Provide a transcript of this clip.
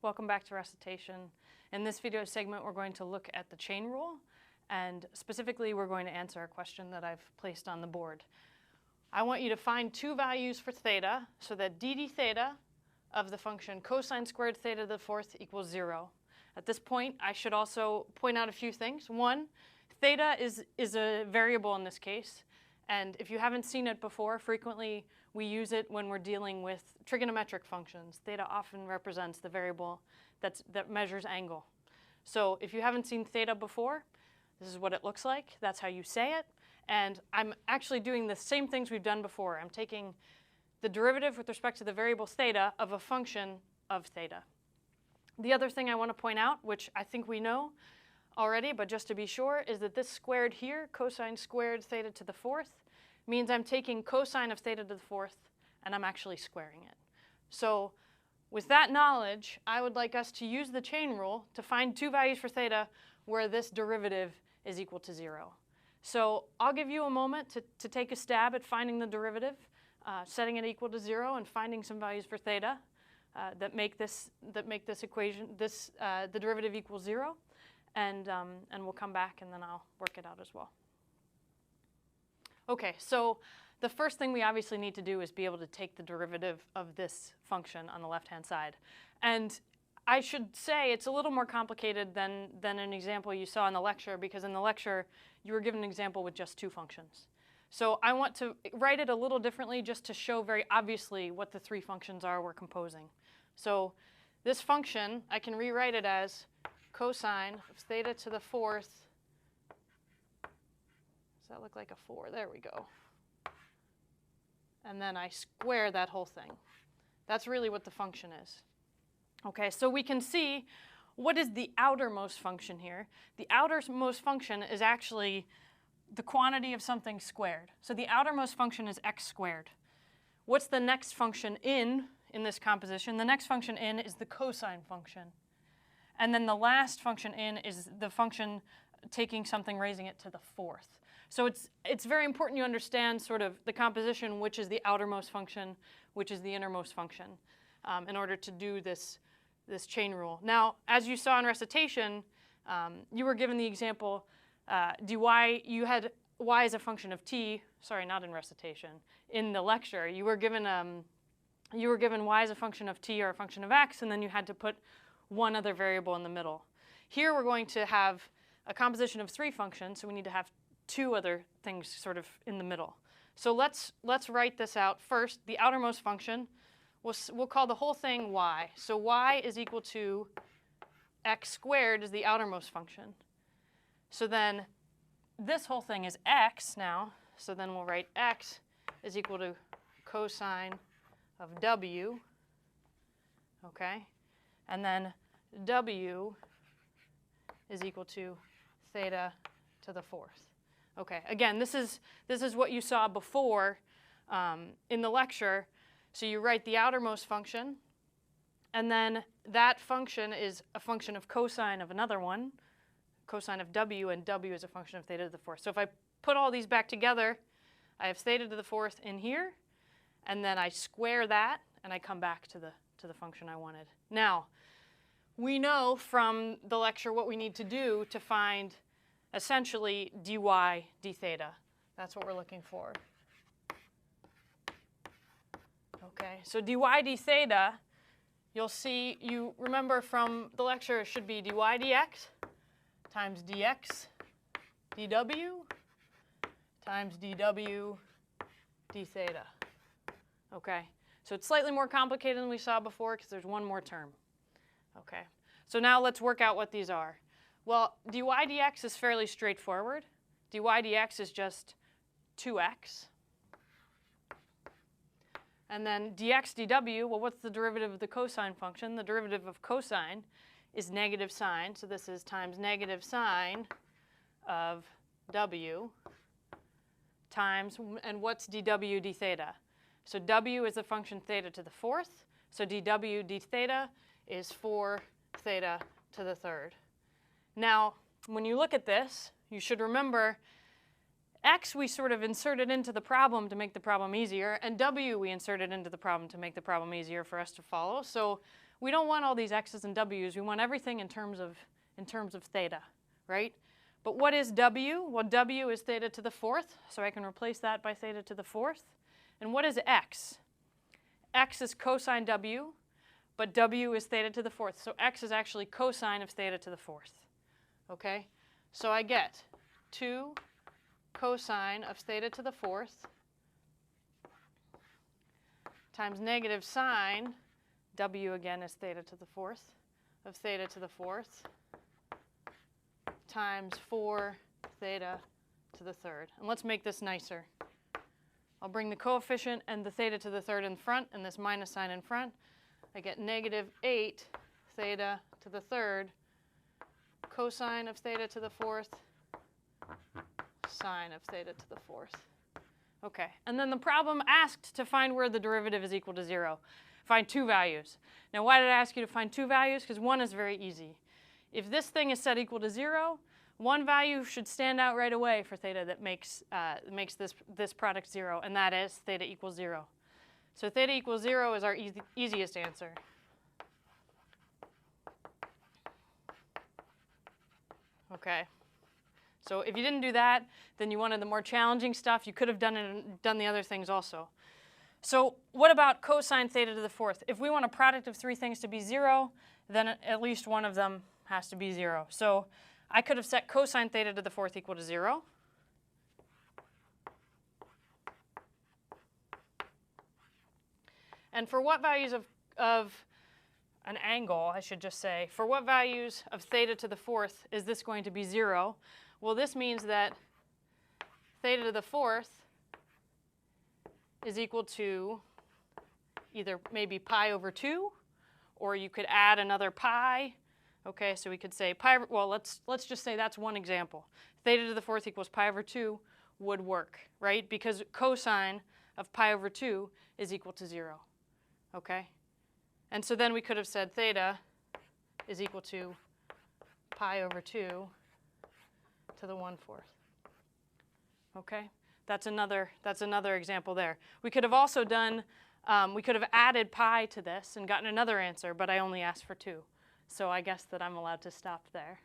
Welcome back to Recitation. In this video segment, we're going to look at the chain rule, and specifically, we're going to answer a question that I've placed on the board. I want you to find two values for theta so that d theta of the function cosine squared theta to the fourth equals 0. At this point, I should also point out a few things. One, theta is a variable in this case, and if you haven't seen it before, frequently we use it when we're dealing with trigonometric functions. Theta often represents the variable that measures angle. So if you haven't seen theta before, this is what it looks like. That's how you say it. And I'm actually doing the same things we've done before. I'm taking the derivative with respect to the variable theta of a function of theta. The other thing I want to point out, which I think we know already, but just to be sure, is that this squared here, cosine squared theta to the fourth, means I'm taking cosine of theta to the fourth, and I'm actually squaring it. So with that knowledge, I would like us to use the chain rule to find two values for theta where this derivative is equal to 0. So I'll give you a moment to take a stab at finding the derivative, setting it equal to 0, and finding some values for theta that make this equation, the derivative equals 0. And we'll come back, and then I'll work it out as well. OK, so the first thing we obviously need to do is be able to take the derivative of this function on the left-hand side. And I should say it's a little more complicated than an example you saw in the lecture, because in the lecture you were given an example with just two functions. So I want to write it a little differently just to show very obviously what the three functions are we're composing. So this function, I can rewrite it as cosine of theta to the fourth. Does that look like a 4? There we go. And then I square that whole thing. That's really what the function is. OK, so we can see what is the outermost function here. The outermost function is actually the quantity of something squared. So the outermost function is x squared. What's the next function in this composition? The next function in is the cosine function. And then the last function in is the function taking something, raising it to the fourth. So it's very important you understand sort of the composition, which is the outermost function, which is the innermost function, in order to do this chain rule. Now, as you saw in recitation, you were given the example dy. You had y as a function of t. Sorry, not in recitation. In the lecture, you were given y as a function of t or a function of x, and then you had to put one other variable in the middle. Here we're going to have a composition of three functions, so we need to have two other things sort of in the middle. So let's write this out first. The outermost function, we'll call the whole thing y. So y is equal to x squared is the outermost function. So then this whole thing is x now. So then we'll write x is equal to cosine of w. OK? And then w is equal to theta to the fourth. OK, again, this is what you saw before in the lecture. So you write the outermost function, and then that function is a function of cosine of another one, cosine of w, and w is a function of theta to the fourth. So if I put all these back together, I have theta to the fourth in here, and then I square that, and I come back to the function I wanted. Now, we know from the lecture what we need to do to find essentially dy d theta. That's what we're looking for. OK, so dy d theta, you'll see, you remember from the lecture, it should be dy dx times dx dw times dw d theta. OK, so it's slightly more complicated than we saw before because there's one more term. OK, so now let's work out what these are. Well, dy dx is fairly straightforward. Dy dx is just 2x. And then dx dw, well, what's the derivative of the cosine function? The derivative of cosine is negative sine. So this is times negative sine of w times, and what's dw d theta? So w is the function theta to the fourth. So dw d theta is 4 theta to the third. Now, when you look at this, you should remember x we sort of inserted into the problem to make the problem easier, and w we inserted into the problem to make the problem easier for us to follow. So we don't want all these x's and w's. We want everything in terms of theta, right? But what is w? Well, w is theta to the fourth, so I can replace that by theta to the fourth. And what is x? X is cosine w, but w is theta to the fourth. So x is actually cosine of theta to the fourth. Okay? So I get 2 cosine of theta to the fourth times negative sine, w again is theta to the fourth, of theta to the fourth, times 4 theta to the third. And let's make this nicer. I'll bring the coefficient and the theta to the third in front and this minus sign in front. I get negative 8 theta to the third cosine of theta to the fourth sine of theta to the fourth. Okay, and then the problem asked to find where the derivative is equal to 0. Find 2 values. Now, why did I ask you to find 2 values? Because 1 is very easy. If this thing is set equal to 0, 1 value should stand out right away for theta that makes this product 0, and that is theta equals 0. So theta equals 0 is our easiest answer. Okay. So if you didn't do that, then you wanted the more challenging stuff. You could have done the other things also. So what about cosine theta to the fourth? If we want a product of 3 things to be 0, then at least one of them has to be 0. So I could have set cosine theta to the fourth equal to 0. And for what values of an angle, I should just say, for what values of theta to the fourth is this going to be 0? Well, this means that theta to the fourth is equal to either maybe pi over 2, or you could add another pi. Okay, so we could say pi, well, let's just say that's one example. Theta to the fourth equals pi over 2 would work, right? Because cosine of pi over 2 is equal to 0, okay? And so then we could have said theta is equal to pi over 2 to the 1/4. Okay, that's another example there. We could have also done, we could have added pi to this and gotten another answer, but I only asked for 2. So I guess that I'm allowed to stop there.